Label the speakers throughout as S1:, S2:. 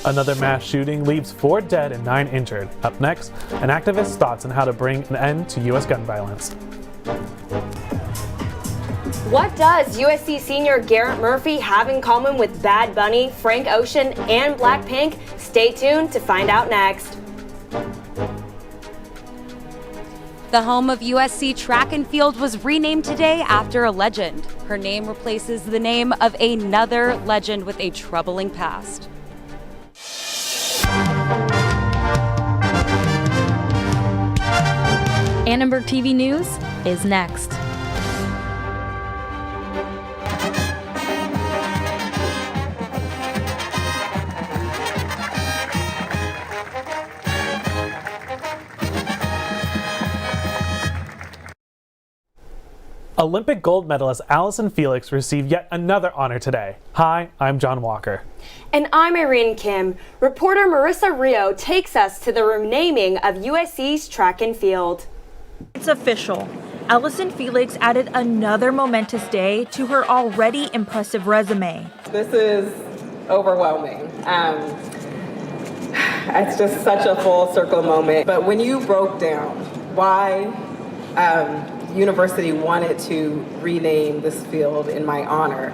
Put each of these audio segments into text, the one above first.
S1: Another mass shooting leaves 4 dead and 9 injured. Up next, an activist's thoughts on how to bring an end to U.S. gun violence.
S2: What does USC senior Garrett Murphy have in common with Bad Bunny, Frank Ocean, and Blackpink? Stay tuned to find out next.
S3: The home of USC track and field was renamed today after a legend. Her name replaces the name of another legend with a troubling past.
S4: Annenberg TV News is next.
S1: Olympic gold medalist Allyson Felix received yet another honor today. Hi, I'm John Walker.
S2: And I'm Irene Kim. Reporter Marissa Rio takes us to the renaming of USC's track and field.
S5: It's official. Allyson Felix added another momentous day to her already impressive resume.
S6: This is overwhelming. It's just such a full circle moment. But when you broke down why university wanted to rename this field in my honor,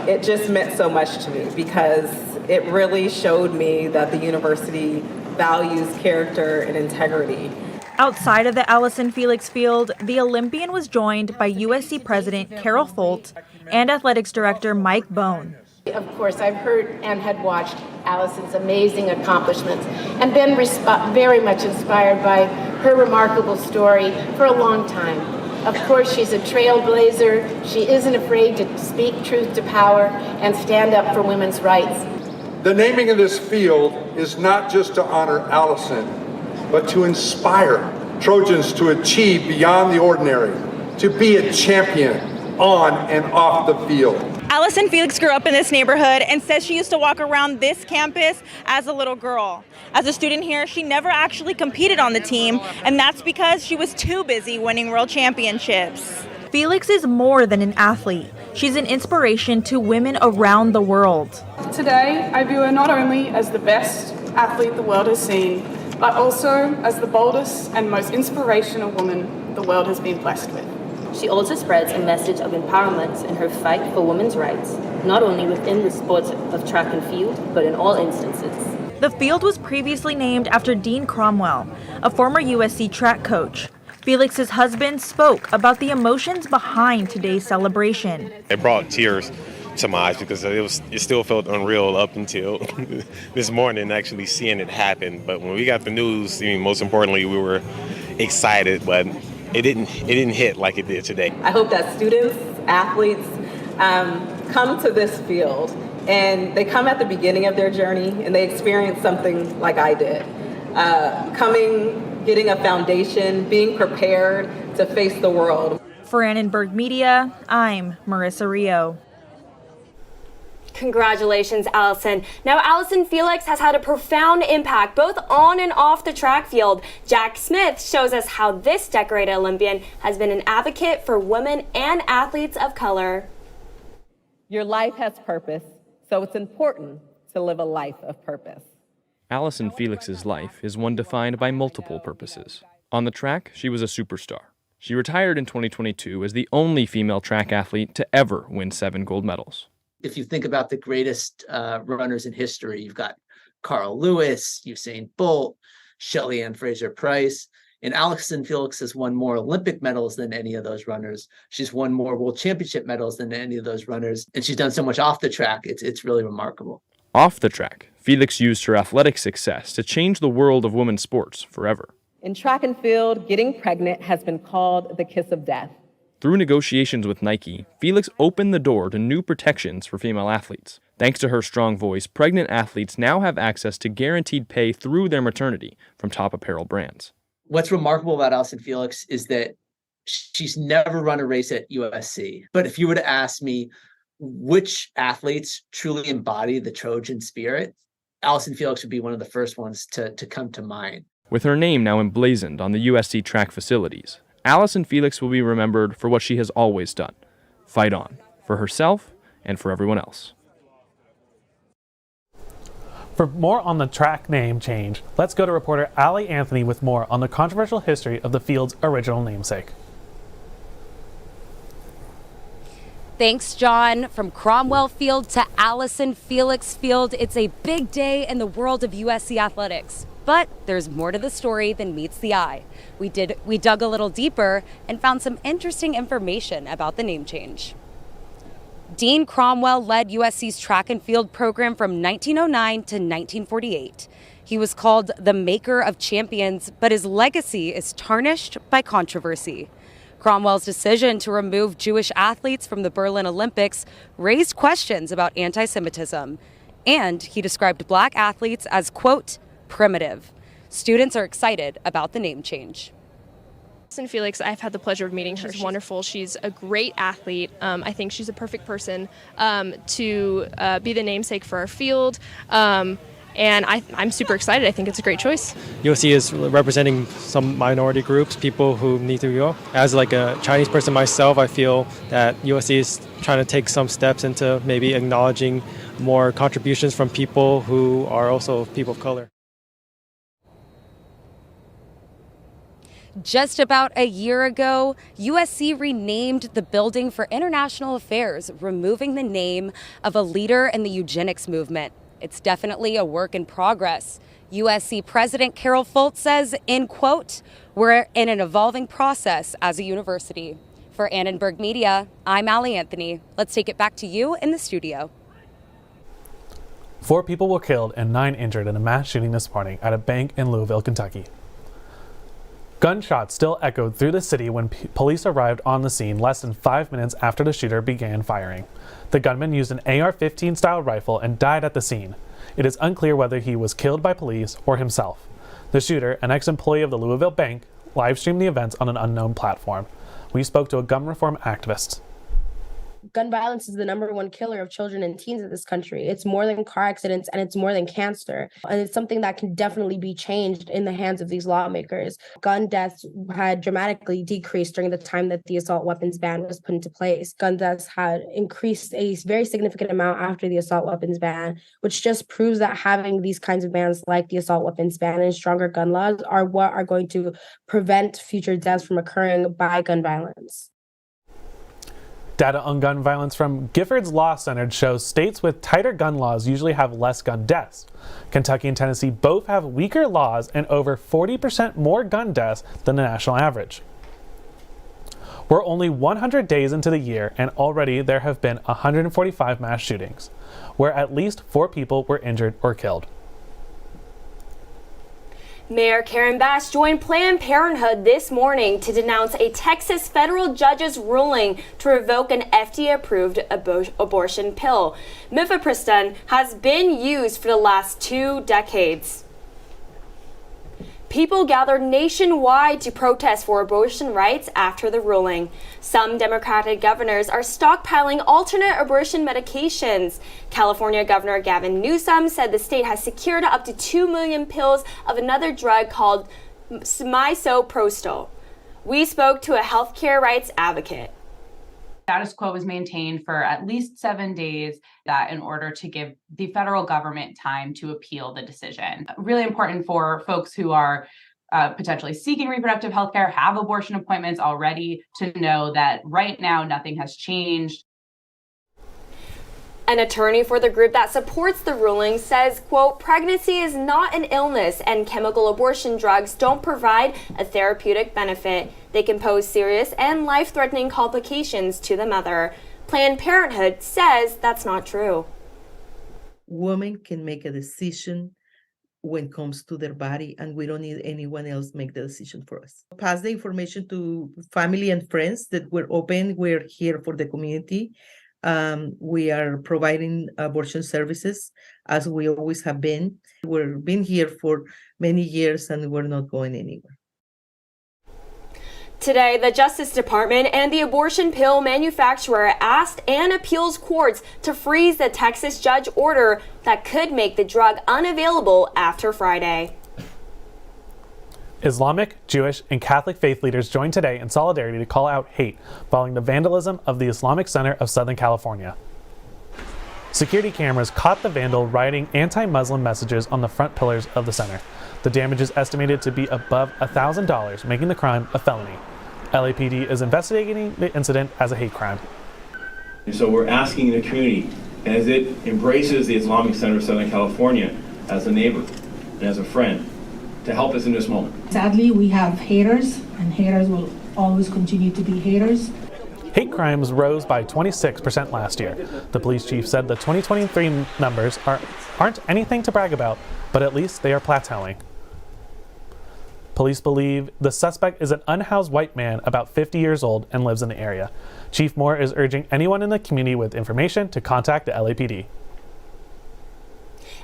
S6: it just meant so much to me because it really showed me that the university values character and integrity.
S5: Outside of the Allyson Felix Field, the Olympian was joined by USC President Carol Folt and Athletics Director Mike Bohn.
S7: Of course, I've heard and had watched Allyson's amazing accomplishments and been very much inspired by her remarkable story for a long time. Of course, she's a trailblazer. She isn't afraid to speak truth to power and stand up for women's rights.
S8: The naming of this field is not just to honor Allyson, but to inspire Trojans to achieve beyond the ordinary, to be a champion on and off the field.
S5: Allyson Felix grew up in this neighborhood and says she used to walk around this campus as a little girl. As a student here, she never actually competed on the team, and that's because she was too busy winning world championships. Felix is more than an athlete. She's an inspiration to women around the world.
S9: Today, I view her not only as the best athlete the world has seen, but also as the boldest and most inspirational woman the world has been blessed with.
S10: She also spreads a message of empowerment in her fight for women's rights, not only within the sport of track and field, but in all instances.
S5: The field was previously named after Dean Cromwell, a former USC track coach. Felix's husband spoke about the emotions behind today's celebration.
S11: It brought tears to my eyes because it still felt unreal up until this morning, actually seeing it happen. But when we got the news, most importantly, we were excited, but it didn't hit like it did today.
S6: I hope that students, athletes, come to this field and they come at the beginning of their journey and they experience something like I did. Getting a foundation, being prepared to face the world.
S5: For Annenberg Media, I'm Marissa Rio.
S2: Congratulations, Allyson. Now, Allyson Felix has had a profound impact both on and off the track field. Jack Smith shows us how this decorated Olympian has been an advocate for women and athletes of color.
S6: Your life has purpose, so it's important to live a life of purpose.
S12: Allyson Felix's life is one defined by multiple purposes. On the track, she was a superstar. She retired in 2022 as the only female track athlete to ever win 7 gold medals.
S13: If you think about the greatest runners in history, you've got Carl Lewis, Usain Bolt, Shelley Ann Fraser-Price, and Allyson Felix has won more Olympic medals than any of those runners. She's won more World Championship medals than any of those runners, and she's done so much off the track. It's really remarkable.
S12: Off the track, Felix used her athletic success to change the world of women's sports forever.
S6: In track and field, getting pregnant has been called the kiss of death.
S12: Through negotiations with Nike, Felix opened the door to new protections for female athletes. Thanks to her strong voice, pregnant athletes now have access to guaranteed pay through their maternity from top apparel brands.
S13: What's remarkable about Allyson Felix is that she's never run a race at USC. But if you were to ask me which athletes truly embody the Trojan spirit, Allyson Felix would be one of the first ones to come to mind.
S12: With her name now emblazoned on the USC track facilities, Allyson Felix will be remembered for what she has always done: fight on, for herself and for everyone else.
S1: For more on the track name change, let's go to reporter Allie Anthony with more on the controversial history of the field's original namesake.
S3: Thanks, John. From Cromwell Field to Allyson Felix Field, it's a big day in the world of USC athletics. But there's more to the story than meets the eye. We dug a little deeper and found some interesting information about the name change. Dean Cromwell led USC's track and field program from 1909 to 1948. He was called the maker of champions, but his legacy is tarnished by controversy. Cromwell's decision to remove Jewish athletes from the Berlin Olympics raised questions about anti-Semitism, and he described black athletes as, quote, primitive. Students are excited about the name change.
S14: Allyson Felix, I've had the pleasure of meeting her. She's wonderful. She's a great athlete. I think she's a perfect person to be the namesake for our field. And I'm super excited. I think it's a great choice.
S15: USC is representing some minority groups, people who need to go. As like a Chinese person myself, I feel that USC is trying to take some steps into maybe acknowledging more contributions from people who are also people of color.
S3: Just about a year ago, USC renamed the Building for International Affairs, removing the name of a leader in the eugenics movement. It's definitely a work in progress. USC President Carol Folt says, in quote, "We're in an evolving process as a university." For Annenberg Media, I'm Allie Anthony. Let's take it back to you in the studio.
S1: 4 people were killed and 9 injured in a mass shooting this morning at a bank in Louisville, Kentucky. Gunshots still echoed through the city when police arrived on the scene less than 5 minutes after the shooter began firing. The gunman used an AR-15 style rifle and died at the scene. It is unclear whether he was killed by police or himself. The shooter, an ex-employee of the Louisville bank, live-streamed the events on an unknown platform. We spoke to a gun reform activist.
S16: Gun violence is the #1 killer of children and teens in this country. It's more than car accidents and it's more than cancer. And it's something that can definitely be changed in the hands of these lawmakers. Gun deaths had dramatically decreased during the time that the assault weapons ban was put into place. Gun deaths had increased a very significant amount after the assault weapons ban, which just proves that having these kinds of bans like the assault weapons ban and stronger gun laws are what are going to prevent future deaths from occurring by gun violence.
S1: Data on gun violence from Giffords Law Center shows states with tighter gun laws usually have less gun deaths. Kentucky and Tennessee both have weaker laws and over 40% more gun deaths than the national average. We're only 100 days into the year and already there have been 145 mass shootings, where at least 4 people were injured or killed.
S2: Mayor Karen Bass joined Planned Parenthood this morning to denounce a Texas federal judge's ruling to revoke an FDA-approved abortion pill. Mifepristone has been used for the last 2 decades. People gathered nationwide to protest for abortion rights after the ruling. Some Democratic governors are stockpiling alternate abortion medications. California Governor Gavin Newsom said the state has secured up to 2 million pills of another drug called mifepristone. We spoke to a healthcare rights advocate.
S17: Status quo was maintained for at least 7 days, that in order to give the federal government time to appeal the decision. Really important for folks who are potentially seeking reproductive health care, have abortion appointments already, to know that right now nothing has changed.
S2: An attorney for the group that supports the ruling says, quote, "Pregnancy is not an illness and chemical abortion drugs don't provide a therapeutic benefit. They can pose serious and life-threatening complications to the mother." Planned Parenthood says that's not true.
S18: Women can make a decision when it comes to their body, and we don't need anyone else make the decision for us. Pass the information to family and friends that we're open, we're here for the community. We are providing abortion services as we always have been. We've been here for many years and we're not going anywhere.
S2: Today, the Justice Department and the abortion pill manufacturer asked and appeals courts to freeze the Texas judge order that could make the drug unavailable after Friday.
S1: Islamic, Jewish, and Catholic faith leaders joined today in solidarity to call out hate following the vandalism of the Islamic Center of Southern California. Security cameras caught the vandal writing anti-Muslim messages on the front pillars of the center. The damage is estimated to be above $1,000, making the crime a felony. LAPD is investigating the incident as a hate crime.
S19: And so we're asking the community, as it embraces the Islamic Center of Southern California as a neighbor and as a friend, to help us in this moment.
S20: Sadly, we have haters, and haters will always continue to be haters.
S1: Hate crimes rose by 26% last year. The police chief said the 2023 numbers aren't anything to brag about, but at least they are plateauing. Police believe the suspect is an unhoused white man about 50 years old and lives in the area. Chief Moore is urging anyone in the community with information to contact the LAPD.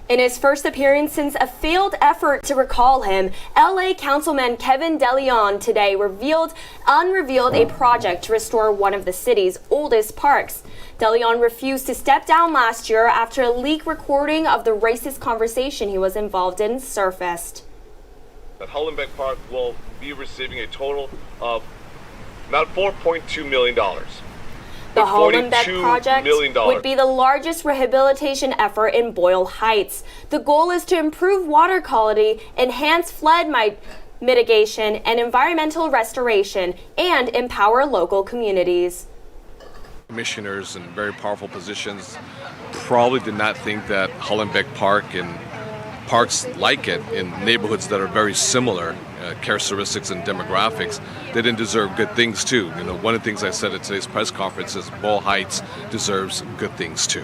S2: In his first appearance since a failed effort to recall him, LA Councilman Kevin DeLeon today unrevealed a project to restore one of the city's oldest parks. DeLeon refused to step down last year after a leaked recording of the racist conversation he was involved in surfaced.
S21: That Hollenbeck Park will be receiving a total of not $4.2 million.
S2: The Hollenbeck project would be the largest rehabilitation effort in Boyle Heights. The goal is to improve water quality, enhance flood mitigation and environmental restoration, and empower local communities.
S22: Commissioners in very powerful positions probably did not think that Hollenbeck Park and parks like it in neighborhoods that are very similar characteristics and demographics, they didn't deserve good things too. You know, one of the things I said at today's press conference is Boyle Heights deserves good things too.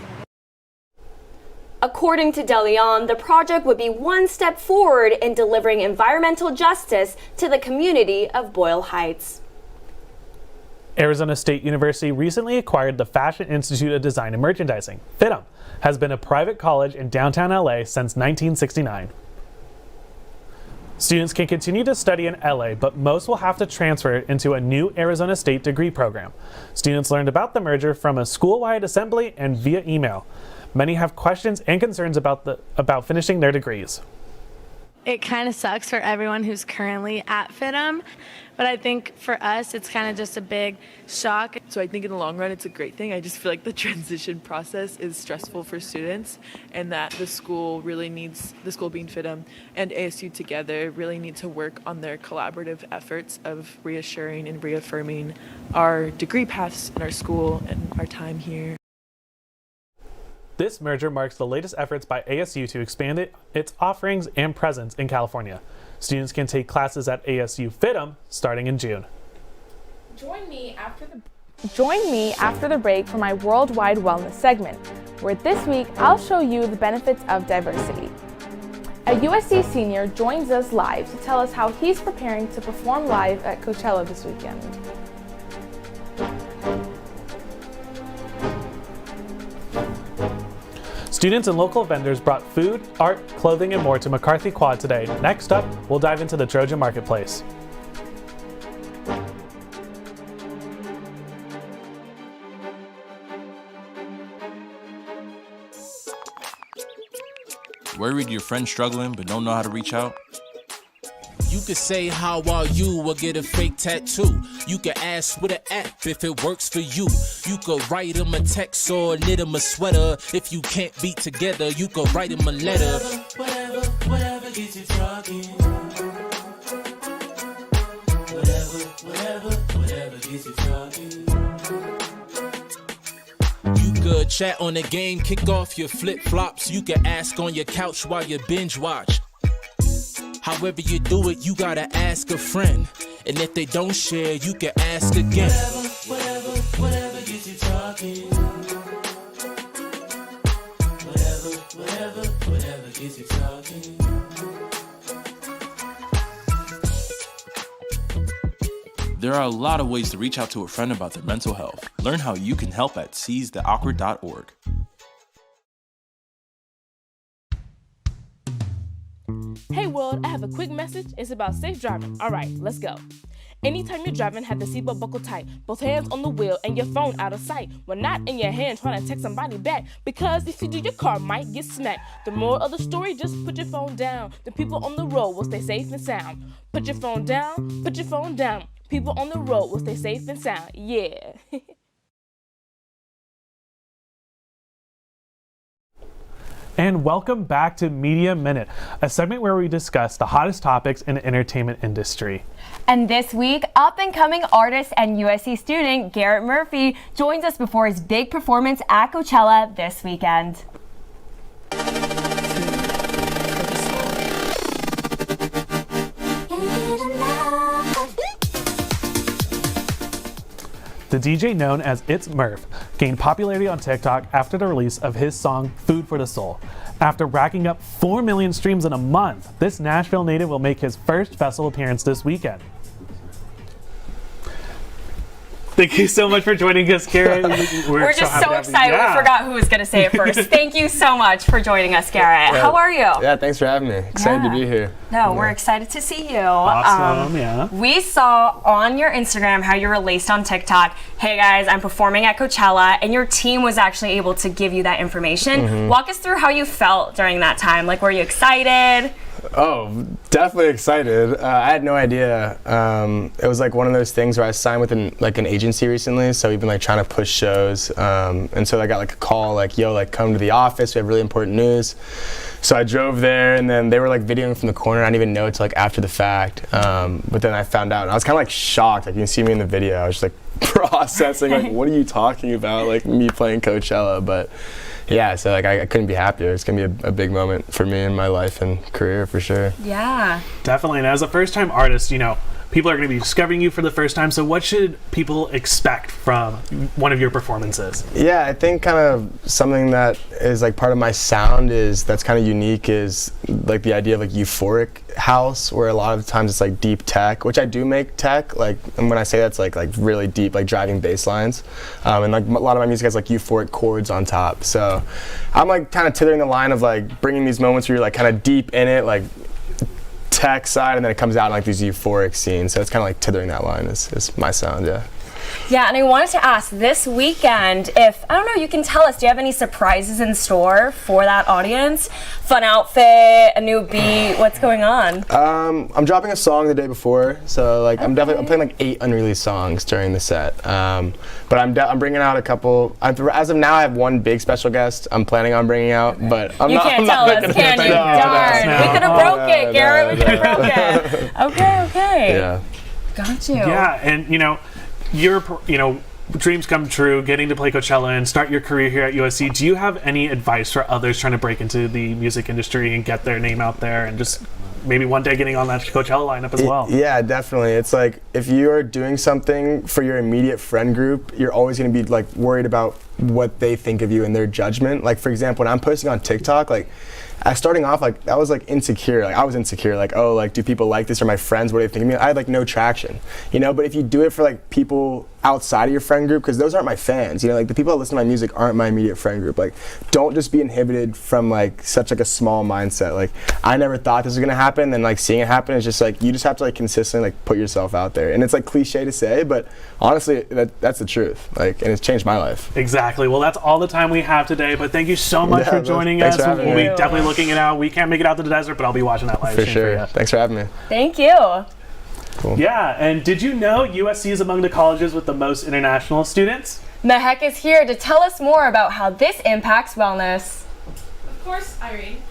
S2: According to DeLeon, the project would be one step forward in delivering environmental justice to the community of Boyle Heights.
S1: Arizona State University recently acquired the Fashion Institute of Design and Merchandising. FITM has been a private college in downtown LA since 1969. Students can continue to study in LA, but most will have to transfer into a new Arizona State degree program. Students learned about the merger from a school-wide assembly and via email. Many have questions and concerns about finishing their degrees.
S23: It kind of sucks for everyone who's currently at FITM, but I think for us it's kind of just a big shock.
S24: So I think in the long run it's a great thing. I just feel like the transition process is stressful for students, and that the school being FITM and ASU together really need to work on their collaborative efforts of reassuring and reaffirming our degree paths in our school and our time here.
S1: This merger marks the latest efforts by ASU to expand its offerings and presence in California. Students can take classes at ASU FITM starting in June.
S25: Join me after the break for my Worldwide Wellness segment, where this week I'll show you the benefits of diversity. A USC senior joins us live to tell us how he's preparing to perform live at Coachella this weekend.
S1: Students and local vendors brought food, art, clothing, and more to McCarthy Quad today. Next up, we'll dive into the Trojan Marketplace.
S26: Worried your friend's struggling but don't know how to reach out?
S27: You could say, how are you, or get a fake tattoo. You could ask with an app if it works for you. You could write them a text or knit them a sweater. If you can't be together, you could write them a letter. Whatever gets you talking. Whatever gets you talking. You could chat on the game, kick off your flip-flops. You could ask on your couch while you binge watch. However you do it, you gotta ask a friend. And if they don't share, you can ask again. Whatever gets you talking. Whatever gets you talking.
S26: There are a lot of ways to reach out to a friend about their mental health. Learn how you can help at seizetheawkward.org.
S28: Hey world, I have a quick message. It's about safe driving. All right, let's go. Anytime you're driving, have the seatbelt buckled tight. Both hands on the wheel and your phone out of sight. When not in your hand trying to text somebody back. Because if you do, your car might get smacked. The moral of the story, just put your phone down. The people on the road will stay safe and sound. Put your phone down, put your phone down. People on the road will stay safe and sound. Yeah.
S1: And welcome back to Media Minute, a segment where we discuss the hottest topics in the entertainment industry.
S2: And this week, up-and-coming artist and USC student Garrett Murphy joins us before his big performance at Coachella this weekend.
S1: The DJ known as It's Murph gained popularity on TikTok after the release of his song Food for the Soul. After racking up 4 million streams in a month, this Nashville native will make his first festival appearance this weekend. Thank you so much for joining us, Garrett.
S2: We're just so excited. We forgot who was going to say it first. Thank you so much for joining us, Garrett.
S4: Yeah.
S2: How are you?
S4: Yeah, thanks for having me. Excited to be here.
S2: No, we're excited to see you.
S1: Awesome,
S2: We saw on your Instagram how you released on TikTok, hey guys, I'm performing at Coachella, and your team was actually able to give you that information.
S4: Mhm.
S2: Walk us through how you felt during that time. Like, were you excited?
S4: Oh, definitely excited. I had no idea. It was like one of those things where I signed with an agency recently, so we've been like trying to push shows, and so I got like a call like, yo, like come to the office, we have really important news. So I drove there, and then they were like videoing from the corner. I didn't even know it till like after the fact, but then I found out, and I was kind of like shocked. Like you can see me in the video, I was just like processing like, what are you talking about? Like me playing Coachella, but. Yeah, so like I couldn't be happier. It's gonna be a big moment for me in my life and career for sure.
S2: Yeah.
S1: Definitely, and as a first-time artist, people are going to be discovering you for the first time, so what should people expect from one of your performances?
S4: Yeah, I think kind of something that is like part of my sound that's kind of unique is like the idea of like euphoric house, where a lot of the times it's like deep tech, which I do make tech, like, and when I say that's like really deep, like driving bass lines, and like a lot of my music has like euphoric chords on top. So I'm like kind of tethering the line of like bringing these moments where you're like kind of deep in it, like tech side, and then it comes out in like these euphoric scenes. So it's kind of like tethering that line is my sound, yeah.
S2: Yeah, and I wanted to ask this weekend if, I don't know, you can tell us, do you have any surprises in store for that audience? Fun outfit, a new beat, what's going on?
S4: I'm dropping a song the day before, so like I'm playing like 8 unreleased songs during the set. But I'm bringing out a couple. As of now, I have one big special guest I'm planning on bringing out, but I'm not
S2: tell us, can you? Darn, we could have broke it, Garrett. We could have broke it. Okay.
S4: Yeah.
S2: Got you.
S1: Yeah, and your dreams come true, getting to play Coachella and start your career here at USC. Do you have any advice for others trying to break into the music industry and get their name out there and just maybe one day getting on that Coachella lineup as well?
S4: Yeah, definitely. It's like if you're doing something for your immediate friend group, you're always going to be like worried about what they think of you and their judgment. Like for example, when I'm posting on TikTok, like starting off, like I was like insecure. Like I was insecure. Like, oh, like do people like this? Or my friends, what do they think of me? I had like no traction, But if you do it for like people outside of your friend group, because those aren't my fans, like the people that listen to my music aren't my immediate friend group. Like, don't just be inhibited from like such like a small mindset. Like, I never thought this was gonna happen, and like seeing it happen is just like you just have to like consistently like put yourself out there. And it's like cliche to say, but honestly, that's the truth. Like, and it's changed my life.
S1: Exactly. Well, that's all the time we have today. But thank you so much for joining us. We'll be definitely looking it out. We can't make it out to the desert, but I'll be watching that live
S4: for
S1: stream
S4: sure.
S1: for you.
S4: Thanks for having me.
S2: Thank you.
S4: Cool.
S1: Yeah, and did you know USC is among the colleges with the most international students?
S2: Mehek is here to tell us more about how this impacts wellness.
S28: Of course, Irene.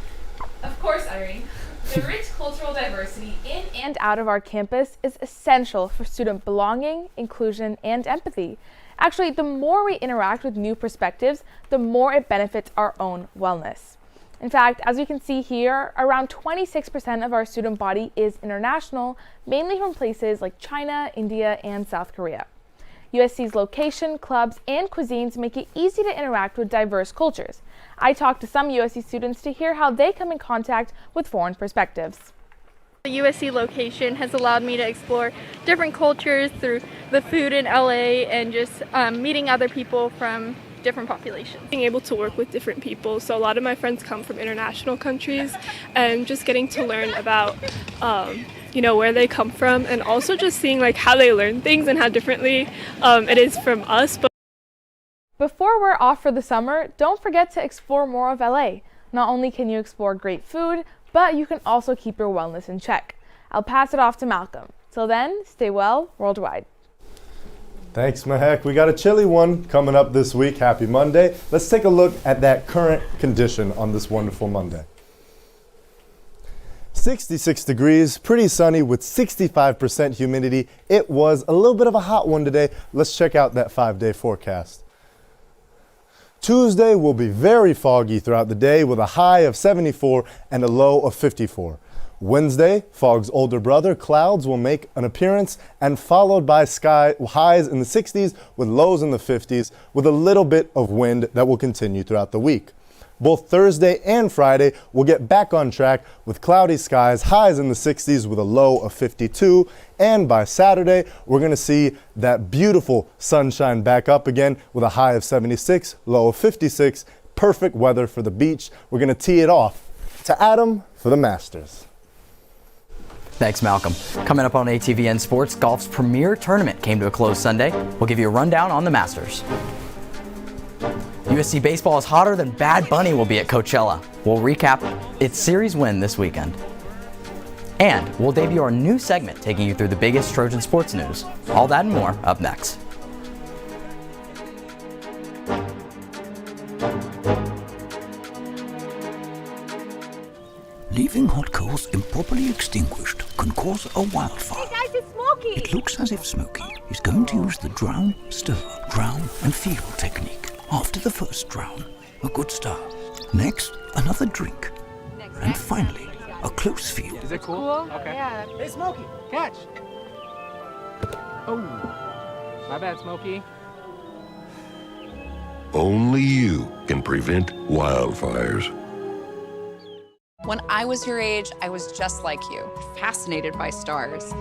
S28: The rich cultural diversity in
S25: And out of our campus is essential for student belonging, inclusion, and empathy. Actually, the more we interact with new perspectives, the more it benefits our own wellness. In fact, as you can see here, around 26% of our student body is international, mainly from places like China, India, and South Korea. USC's location, clubs, and cuisines make it easy to interact with diverse cultures. I talked to some USC students to hear how they come in contact with foreign perspectives.
S5: The USC location has allowed me to explore different cultures through the food in LA and just meeting other people from different populations.
S14: Being able to work with different people, so a lot of my friends come from international countries, and just getting to learn about where they come from, and also just seeing like how they learn things and how differently it is from us.
S25: Before we're off for the summer, don't forget to explore more of LA. Not only can you explore great food, but you can also keep your wellness in check. I'll pass it off to Malcolm. Till then, stay well worldwide.
S6: Thanks, Mahek. We got a chilly one coming up this week. Happy Monday. Let's take a look at that current condition on this wonderful Monday. 66 degrees, pretty sunny with 65% humidity. It was a little bit of a hot one today. Let's check out that 5-day forecast. Tuesday will be very foggy throughout the day with a high of 74 and a low of 54. Wednesday, fog's older brother, clouds will make an appearance and followed by sky highs in the 60s with lows in the 50s with a little bit of wind that will continue throughout the week. Both Thursday and Friday will get back on track with cloudy skies, highs in the 60s with a low of 52. And by Saturday, we're going to see that beautiful sunshine back up again with a high of 76, low of 56. Perfect weather for the beach. We're going to tee it off to Adam for the Masters.
S7: Thanks, Malcolm. Coming up on ATVN Sports, golf's premier tournament came to a close Sunday. We'll give you a rundown on the Masters. USC baseball is hotter than Bad Bunny will be at Coachella. We'll recap its series win this weekend. And we'll debut our new segment taking you through the biggest Trojan sports news. All that and more up next.
S8: Leaving hot coals improperly extinguished can cause a wildfire.
S9: Hey guys, it's Smokey!
S8: It looks as if Smokey is going to use the drown, stir, drown and feel technique. After the first drown, a good start. Next, another drink. And finally, a close feel.
S9: Is it cool? Okay. Yeah. Hey Smokey, catch!
S10: Oh, my bad, Smokey.
S11: Only you can prevent wildfires.
S12: When I was your age, I was just like you, fascinated by stars.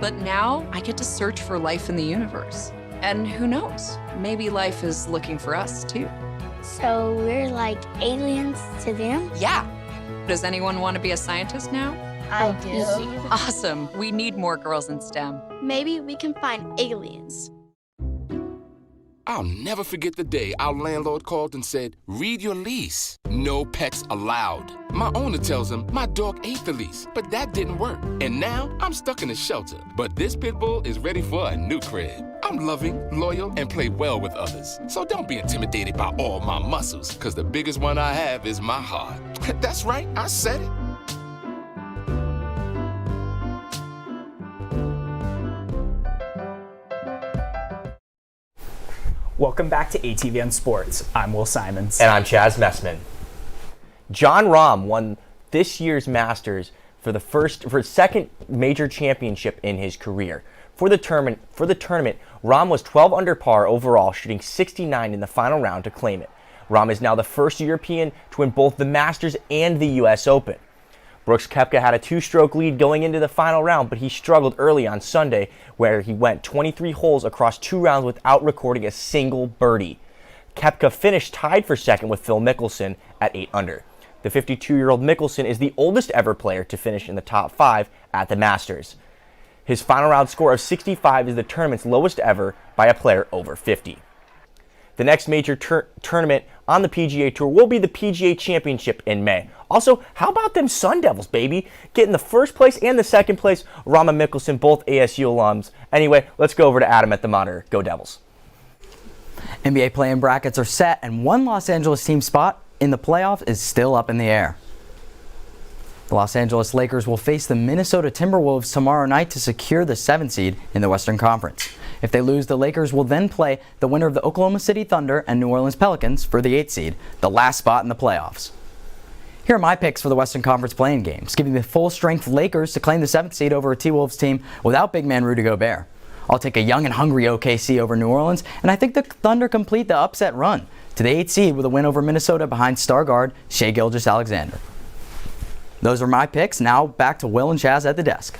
S12: But now I get to search for life in the universe. And who knows, maybe life is looking for us too.
S9: So we're like aliens to them?
S12: Yeah. Does anyone want to be a scientist now?
S9: I do.
S12: Awesome. We need more girls in STEM.
S9: Maybe we can find aliens.
S27: I'll never forget the day our landlord called and said, read your lease. No pets allowed. My owner tells him my dog ate the lease, but that didn't work. And now I'm stuck in a shelter. But this pit bull is ready for a new crib. I'm loving, loyal, and play well with others. So don't be intimidated by all my muscles, because the biggest one I have is my heart. That's right, I said it.
S13: Welcome back to ATVN Sports. I'm Will Simons.
S29: And I'm Chaz Messman. John Rahm won this year's Masters for his second major championship in his career. For the tournament, Rahm was 12 under par overall, shooting 69 in the final round to claim it. Rahm is now the first European to win both the Masters and the U.S. Open. Brooks Koepka had a 2-stroke lead going into the final round, but he struggled early on Sunday, where he went 23 holes across 2 rounds without recording a single birdie. Koepka finished tied for second with Phil Mickelson at 8 under. The 52-year-old Mickelson is the oldest ever player to finish in the top 5 at the Masters. His final round score of 65 is the tournament's lowest ever by a player over 50. The next major tournament on the PGA Tour will be the PGA Championship in May. Also, how about them Sun Devils, baby? Getting the first place and the second place, Rahm and Mickelson, both ASU alums. Anyway, let's go over to Adam at the monitor. Go Devils.
S7: NBA play-in brackets are set, and one Los Angeles team spot in the playoffs is still up in the air. The Los Angeles Lakers will face the Minnesota Timberwolves tomorrow night to secure the 7th seed in the Western Conference. If they lose, the Lakers will then play the winner of the Oklahoma City Thunder and New Orleans Pelicans for the 8th seed, the last spot in the playoffs. Here are my picks for the Western Conference play-in games, giving the full-strength Lakers to claim the 7th seed over a T-Wolves team without big man Rudy Gobert. I'll take a young and hungry OKC over New Orleans, and I think the Thunder complete the upset run to the 8th seed with a win over Minnesota behind star guard Shai Gilgeous-Alexander. Those are my picks. Now back to Will and Chaz at the desk.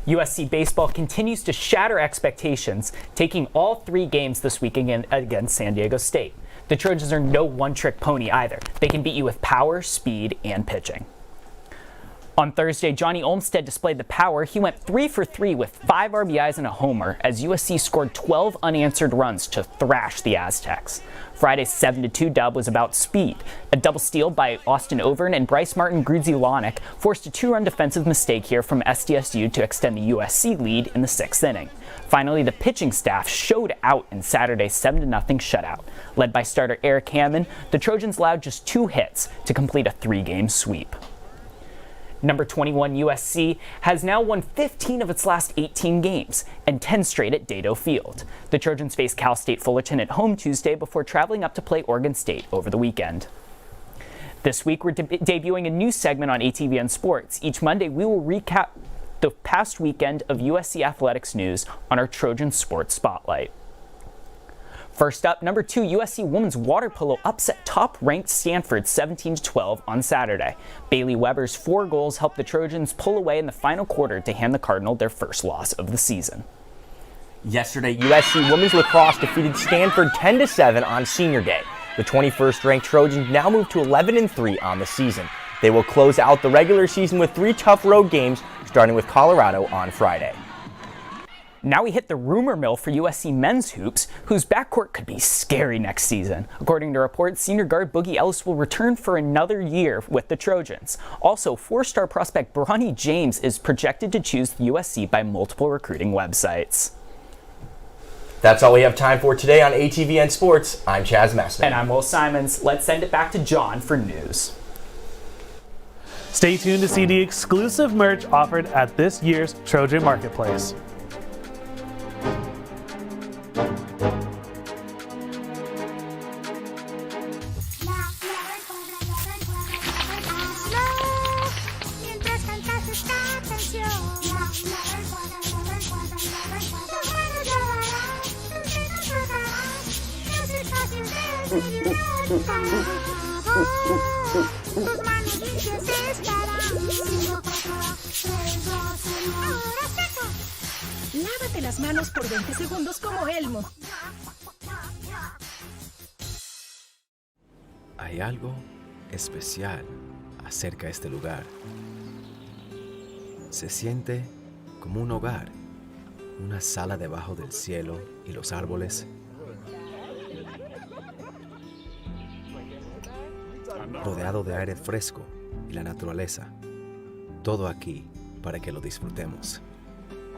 S13: USC baseball continues to shatter expectations, taking all 3 games this week against San Diego State. The Trojans are no one-trick pony either. They can beat you with power, speed, and pitching. On Thursday, Johnny Olmstead displayed the power. He went 3 for 3 with 5 RBIs and a homer as USC scored 12 unanswered runs to thrash the Aztecs. Friday's 7-2 dub was about speed. A double steal by Austin Overn and Bryce Martin Grudzielanek forced a 2-run defensive mistake here from SDSU to extend the USC lead in the 6th inning. Finally, the pitching staff showed out in Saturday's 7-0 shutout. Led by starter Eric Hammond, the Trojans allowed just 2 hits to complete a 3-game sweep. Number 21 USC has now won 15 of its last 18 games and 10 straight at Dedeaux Field. The Trojans face Cal State Fullerton at home Tuesday before traveling up to play Oregon State over the weekend. This week we're debuting a new segment on ATVN Sports. Each Monday we will recap the past weekend of USC athletics news on our Trojan Sports Spotlight. First up, number 2 USC women's water polo upset top-ranked Stanford 17-12 on Saturday. Bailey Weber's 4 goals helped the Trojans pull away in the final quarter to hand the Cardinal their first loss of the season.
S29: Yesterday, USC women's lacrosse defeated Stanford 10-7 on Senior Day. The 21st-ranked Trojans now move to 11-3 on the season. They will close out the regular season with 3 tough road games, starting with Colorado on Friday.
S13: Now we hit the rumor mill for USC men's hoops, whose backcourt could be scary next season. According to reports, senior guard Boogie Ellis will return for another year with the Trojans. Also, 4-star prospect Bronny James is projected to choose USC by multiple recruiting websites.
S29: That's all we have time for today on ATVN Sports. I'm Chaz Messman.
S13: And I'm Will Simons. Let's send it back to John for news.
S1: Stay tuned to see the exclusive merch offered at this year's Trojan Marketplace.
S3: Lávate las manos por 20 segundos como Elmo.
S15: Hay algo especial acerca de este lugar. Se siente como un hogar, una sala debajo del cielo y los árboles. Rodeado de aire fresco y la naturaleza. Todo aquí para que lo disfrutemos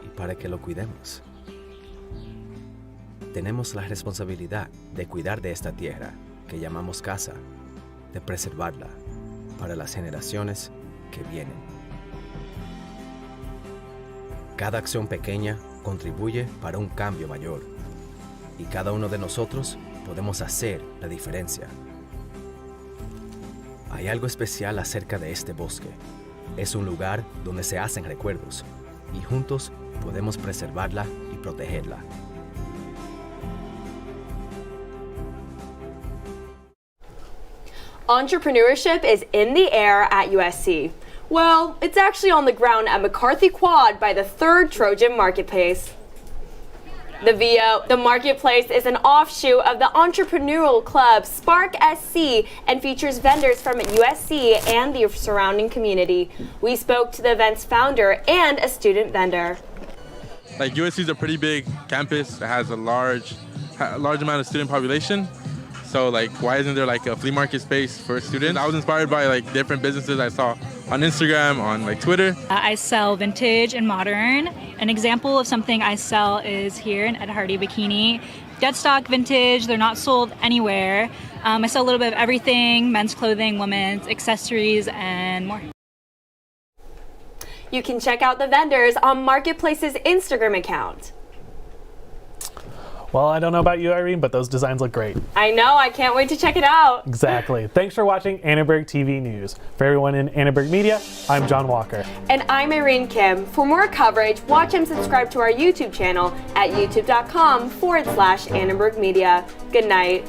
S15: y para que lo cuidemos. Tenemos la responsabilidad de cuidar de esta tierra que llamamos casa, de preservarla para las generaciones que vienen. Cada acción pequeña contribuye para un cambio mayor y cada uno de nosotros podemos hacer la diferencia. Hay algo especial acerca de este bosque. Es un lugar donde se hacen recuerdos y juntos podemos preservarla y protegerla.
S2: Entrepreneurship is in the air at USC. Well, it's actually on the ground at McCarthy Quad by the 3rd Trojan Marketplace. The Marketplace is an offshoot of the entrepreneurial club Spark SC and features vendors from USC and the surrounding community. We spoke to the event's founder and a student vendor.
S16: Like USC is a pretty big campus. It has a large amount of student population. So like, why isn't there like a flea market space for students? I was inspired by like different businesses I saw on Instagram, on like Twitter.
S17: I sell vintage and modern. An example of something I sell is here in Ed Hardy Bikini. Dead stock vintage, they're not sold anywhere. I sell a little bit of everything, men's clothing, women's, accessories, and more.
S2: You can check out the vendors on Marketplace's Instagram account.
S1: Well, I don't know about you, Irene, but those designs look great.
S2: I know, I can't wait to check it out.
S1: Exactly. Thanks for watching Annenberg TV News. For everyone in Annenberg Media, I'm John Walker.
S2: And I'm Irene Kim. For more coverage, watch and subscribe to our YouTube channel at youtube.com/Annenberg Media. Good night.